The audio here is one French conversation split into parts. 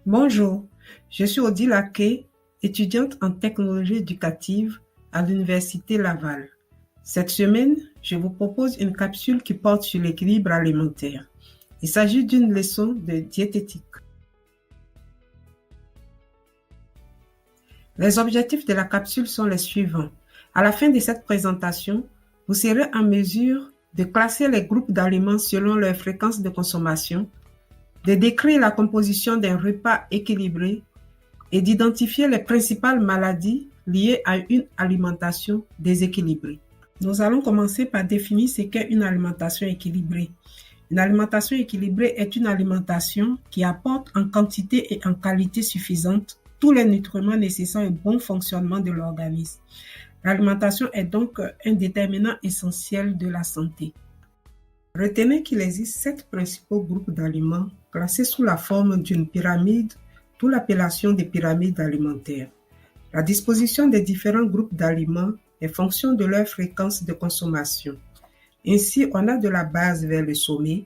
Bonjour, je suis Odile Ake, étudiante en technologie éducative à l'Université Laval. Cette semaine, je vous propose une capsule qui porte sur l'équilibre alimentaire. Il s'agit d'une leçon de diététique. Les objectifs de la capsule sont les suivants. À la fin de cette présentation, vous serez en mesure de classer les groupes d'aliments selon leur fréquence de consommation, de décrire la composition d'un repas équilibré et d'identifier les principales maladies liées à une alimentation déséquilibrée. Nous allons commencer par définir ce qu'est une alimentation équilibrée. Une alimentation équilibrée est une alimentation qui apporte en quantité et en qualité suffisante tous les nutriments nécessaires au bon fonctionnement de l'organisme. L'alimentation est donc un déterminant essentiel de la santé. Retenez qu'il existe 7 principaux groupes d'aliments classés sous la forme d'une pyramide, d'où l'appellation des pyramides alimentaires. La disposition des différents groupes d'aliments est fonction de leur fréquence de consommation. Ainsi, on a de la base vers le sommet,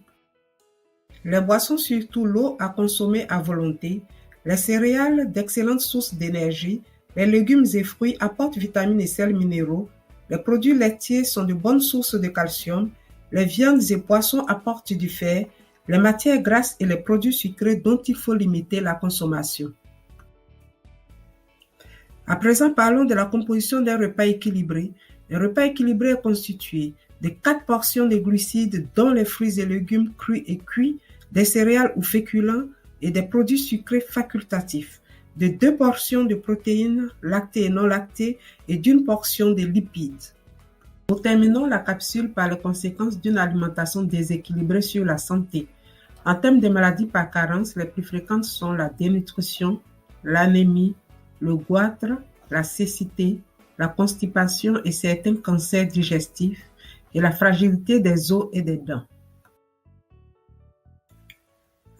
les boissons, surtout l'eau à consommer à volonté, les céréales d'excellentes sources d'énergie, les légumes et fruits apportent vitamines et sels minéraux, les produits laitiers sont de bonnes sources de calcium, les viandes et poissons apportent du fer, les matières grasses et les produits sucrés dont il faut limiter la consommation. À présent, parlons de la composition d'un repas équilibré. Un repas équilibré est constitué de 4 portions de glucides dont les fruits et légumes crus et cuits, des céréales ou féculents et des produits sucrés facultatifs, de 2 portions de protéines lactées et non lactées et d'une portion de lipides. Nous terminons la capsule par les conséquences d'une alimentation déséquilibrée sur la santé. En termes de maladies par carence, les plus fréquentes sont la dénutrition, l'anémie, le goitre, la cécité, la constipation et certains cancers digestifs et la fragilité des os et des dents.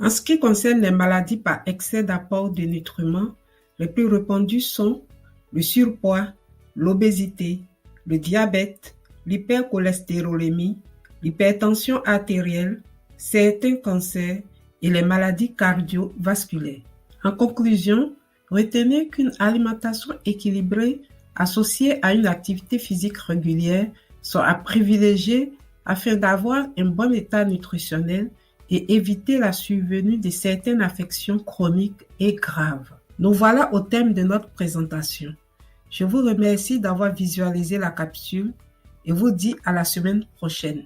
En ce qui concerne les maladies par excès d'apport de nutriments, les plus répandues sont le surpoids, l'obésité, le diabète, l'hypercholestérolémie, l'hypertension artérielle, certains cancers et les maladies cardiovasculaires. En conclusion, retenez qu'une alimentation équilibrée associée à une activité physique régulière sont à privilégier afin d'avoir un bon état nutritionnel et éviter la survenue de certaines affections chroniques et graves. Nous voilà au terme de notre présentation. Je vous remercie d'avoir visualisé la capsule et vous dis à la semaine prochaine.